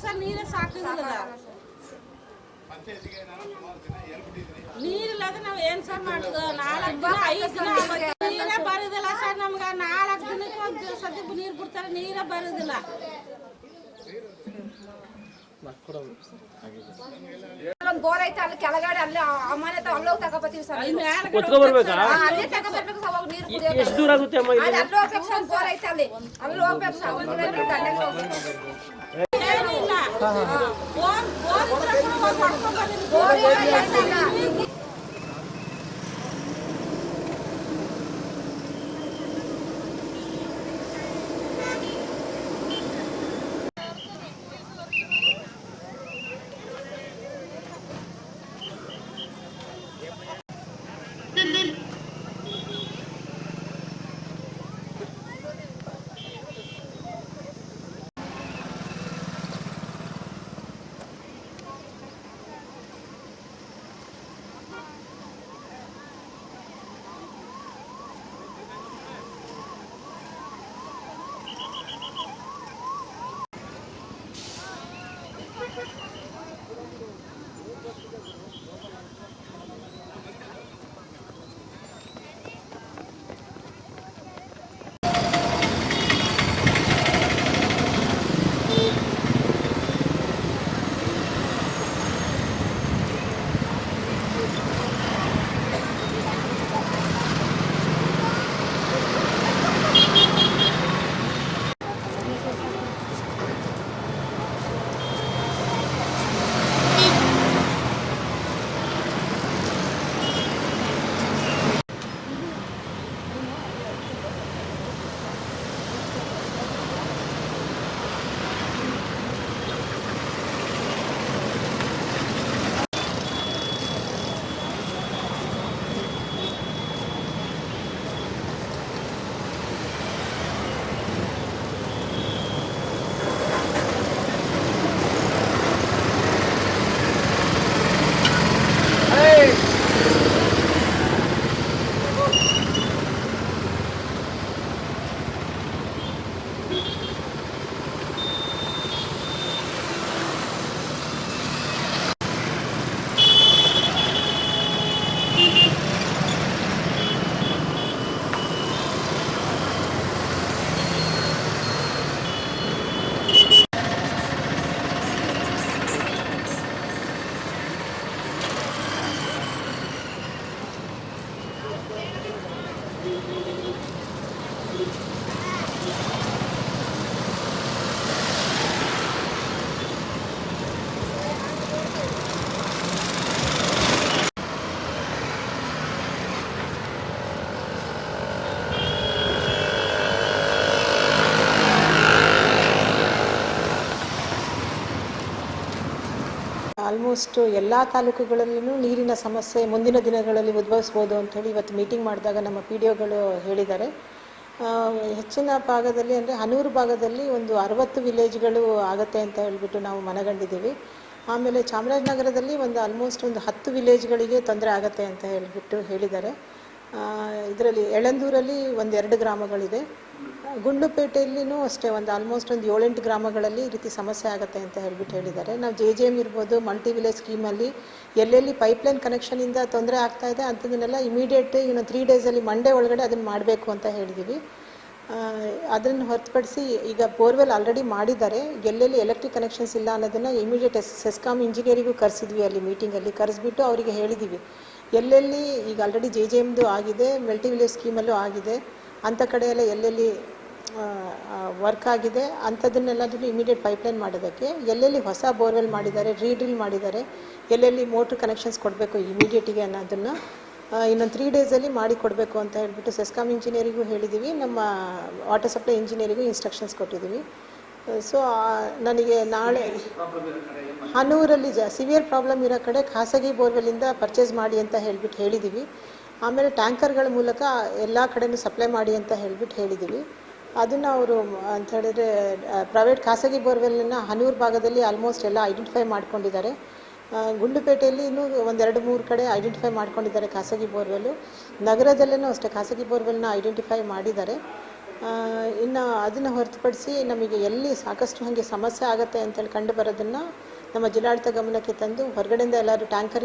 Sir ನೀರೇ ಸಾಕಿಲ್ಲ ನೀರಿಲ್ಲದ ನಾವು ಏನು ಸರ್ ಮಾಡೋದು 4 ದಿನ 5 ದಿನ ನೀರೇ ಬರೋದಿಲ್ಲ ಸರ್ ನಮ್ಗೆ 4 ದಿನಕ್ಕೆ ಒಂದು ಸತಿ ನೀರು ಬಿಡ್ತಾರೆ ನೀರೇ ಬರೋದಿಲ್ಲ ಬೋರ್ ಐತೆ ಅಲ್ಲಿ ಕೆಳಗಡೆ ಅಲ್ಲಿ ಅಮ್ಮನೆ ಅಲ್ಲೋ ತಗೋಬತ್ತೀವಿ ಸರ್ ಅಲ್ಲೇ ತಗೋಬರ್ಬೇಕು ಸರ್ ಹೋಗಿ ನೀರು ಕುಡಿಯೋದು ಎಷ್ಟು ದೂರ ಆಗುತ್ತೆ ಅಮ್ಮ ಇಲ್ಲಿ ಅಲ್ಲಿ ಹೋಗ್ಬೇಕು ಸರ್ ಬೋರ್ ಐತೆ ಅಲ್ಲಿ ಹೋಗ್ಬೇಕು ಸರ್ ಒಂದು ದಂಡೆಗೆ ಹೋಗ್ಬೇಕು ಬೋರ್ ಇಲ್ಲ ಆಲ್ಮೋಸ್ಟ್ ಎಲ್ಲ ತಾಲೂಕುಗಳಲ್ಲೂ ನೀರಿನ ಸಮಸ್ಯೆ ಮುಂದಿನ ದಿನಗಳಲ್ಲಿ ಉದ್ಭವಿಸ್ಬೋದು ಅಂಥೇಳಿ ಇವತ್ತು ಮೀಟಿಂಗ್ ಮಾಡಿದಾಗ ನಮ್ಮ ಪಿ ಡಿ ಒಗಳು ಹೇಳಿದ್ದಾರೆ. ಹೆಚ್ಚಿನ ಭಾಗದಲ್ಲಿ ಅಂದರೆ ಹನೂರು ಭಾಗದಲ್ಲಿ ಒಂದು 60 ವಿಲೇಜ್ಗಳು ಆಗುತ್ತೆ ಅಂತ ಹೇಳಿಬಿಟ್ಟು ನಾವು ಮನಗಂಡಿದ್ದೀವಿ. ಆಮೇಲೆ ಚಾಮರಾಜನಗರದಲ್ಲಿ ಒಂದು ಆಲ್ಮೋಸ್ಟ್ ಒಂದು 10 ವಿಲೇಜ್ಗಳಿಗೆ ತೊಂದರೆ ಆಗುತ್ತೆ ಅಂತ ಹೇಳಿಬಿಟ್ಟು ಹೇಳಿದ್ದಾರೆ. ಇದರಲ್ಲಿ ಯಳಂದೂರಲ್ಲಿ 1-2 ಗ್ರಾಮಗಳಿದೆ. ಗುಂಡ್ಲುಪೇಟೆಯಲ್ಲಿನೂ ಅಷ್ಟೇ ಒಂದು ಆಲ್ಮೋಸ್ಟ್ ಒಂದು 7-8 ಗ್ರಾಮಗಳಲ್ಲಿ ಈ ರೀತಿ ಸಮಸ್ಯೆ ಆಗುತ್ತೆ ಅಂತ ಹೇಳಿಬಿಟ್ಟು ಹೇಳಿದ್ದಾರೆ. ನಾವು JJM ಇರ್ಬೋದು, ಮಲ್ಟಿ ವಿಲೇಜ್ ಸ್ಕೀಮಲ್ಲಿ ಎಲ್ಲೆಲ್ಲಿ ಪೈಪ್ಲೈನ್ ಕನೆಕ್ಷನಿಂದ ತೊಂದರೆ ಆಗ್ತಾ ಇದೆ ಅಂಥದನ್ನೆಲ್ಲ ಇಮಿಡಿಯೇಟ್ 3 ಡೇಸಲ್ಲಿ ಮಂಡೇ ಒಳಗಡೆ ಅದನ್ನು ಮಾಡಬೇಕು ಅಂತ ಹೇಳಿದ್ದೀವಿ. ಅದನ್ನು ಹೊರತುಪಡಿಸಿ ಈಗ ಬೋರ್ವೆಲ್ ಆಲ್ರೆಡಿ ಮಾಡಿದ್ದಾರೆ, ಎಲ್ಲೆಲ್ಲಿ ಎಲೆಕ್ಟ್ರಿಕ್ ಕನೆಕ್ಷನ್ಸ್ ಇಲ್ಲ ಅನ್ನೋದನ್ನು ಇಮಿಡಿಯೇಟ್ ಸೆಸ್ಕಾಮ್ ಇಂಜಿನಿಯರಿಗೂ ಕರೆಸಿದ್ವಿ. ಅಲ್ಲಿ ಮೀಟಿಂಗಲ್ಲಿ ಕರೆಸಿಬಿಟ್ಟು ಅವರಿಗೆ ಹೇಳಿದ್ದೀವಿ ಎಲ್ಲೆಲ್ಲಿ ಈಗ ಆಲ್ರೆಡಿ JJMದು ಆಗಿದೆ, ಮಲ್ಟಿ ವಿಲೇಜ್ ಸ್ಕೀಮಲ್ಲೂ ಆಗಿದೆ, ಅಂಥ ಕಡೆ ಎಲ್ಲ ಎಲ್ಲೆಲ್ಲಿ ವರ್ಕ್ ಆಗಿದೆ ಅಂಥದ್ದನ್ನೆಲ್ಲದನ್ನು ಇಮಿಡಿಯೇಟ್ ಪೈಪ್ಲೈನ್ ಮಾಡೋದಕ್ಕೆ, ಎಲ್ಲೆಲ್ಲಿ ಹೊಸ ಬೋರ್ವೆಲ್ ಮಾಡಿದ್ದಾರೆ, ರೀಡ್ರಿಲ್ ಮಾಡಿದ್ದಾರೆ, ಎಲ್ಲೆಲ್ಲಿ ಮೋಟ್ರ್ ಕನೆಕ್ಷನ್ಸ್ ಕೊಡಬೇಕು ಇಮಿಡಿಯೇಟಿಗೆ ಅನ್ನೋದನ್ನು ಇನ್ನೊಂದು 3 ಡೇಸಲ್ಲಿ ಮಾಡಿ ಕೊಡಬೇಕು ಅಂತ ಹೇಳಿಬಿಟ್ಟು ಸೆಸ್ಕಾಮ್ ಇಂಜಿನಿಯರಿಗೂ ಹೇಳಿದ್ದೀವಿ, ನಮ್ಮ ವಾಟರ್ ಸಪ್ಲೈ ಇಂಜಿನಿಯರಿಗೂ ಇನ್ಸ್ಟ್ರಕ್ಷನ್ಸ್ ಕೊಟ್ಟಿದ್ದೀವಿ. ಸೊ ನನಗೆ ನಾಳೆ ಹನೂರಲ್ಲಿ ಸಿವಿಯರ್ ಪ್ರಾಬ್ಲಮ್ ಇರೋ ಕಡೆ ಖಾಸಗಿ ಬೋರ್ವೆಲ್ಲಿಂದ ಪರ್ಚೇಸ್ ಮಾಡಿ ಅಂತ ಹೇಳಿದ್ದೀವಿ. ಆಮೇಲೆ ಟ್ಯಾಂಕರ್ಗಳ ಮೂಲಕ ಎಲ್ಲ ಕಡೆಯೂ ಸಪ್ಲೈ ಮಾಡಿ ಅಂತ ಹೇಳಿದ್ದೀವಿ. ಅದನ್ನು ಅವರು ಅಂತ ಹೇಳಿದ್ರೆ ಪ್ರೈವೇಟ್ ಖಾಸಗಿ ಬೋರ್ವೆಲ್ನ ಹನೂರು ಭಾಗದಲ್ಲಿ ಆಲ್ಮೋಸ್ಟ್ ಎಲ್ಲ ಐಡೆಂಟಿಫೈ ಮಾಡ್ಕೊಂಡಿದ್ದಾರೆ. ಗುಂಡ್ಲುಪೇಟೆಯಲ್ಲಿ ಇನ್ನೂ 1-2-3 ಕಡೆ ಐಡೆಂಟಿಫೈ ಮಾಡ್ಕೊಂಡಿದ್ದಾರೆ ಖಾಸಗಿ ಬೋರ್ವೆಲ್ಲು. ನಗರದಲ್ಲೂ ಅಷ್ಟೇ ಖಾಸಗಿ ಬೋರ್ವೆಲ್ನ ಐಡೆಂಟಿಫೈ ಮಾಡಿದ್ದಾರೆ. ಇನ್ನು ಅದನ್ನು ಹೊರತುಪಡಿಸಿ ನಮಗೆ ಎಲ್ಲಿ ಸಾಕಷ್ಟು ಹಾಗೆ ಸಮಸ್ಯೆ ಆಗುತ್ತೆ ಅಂತೇಳಿ ಕಂಡು ಬರೋದನ್ನು ನಮ್ಮ ಜಿಲ್ಲಾಡಳಿತ ಗಮನಕ್ಕೆ ತಂದು ಹೊರಗಡೆಯಿಂದ ಎಲ್ಲರೂ ಟ್ಯಾಂಕರಿಂದ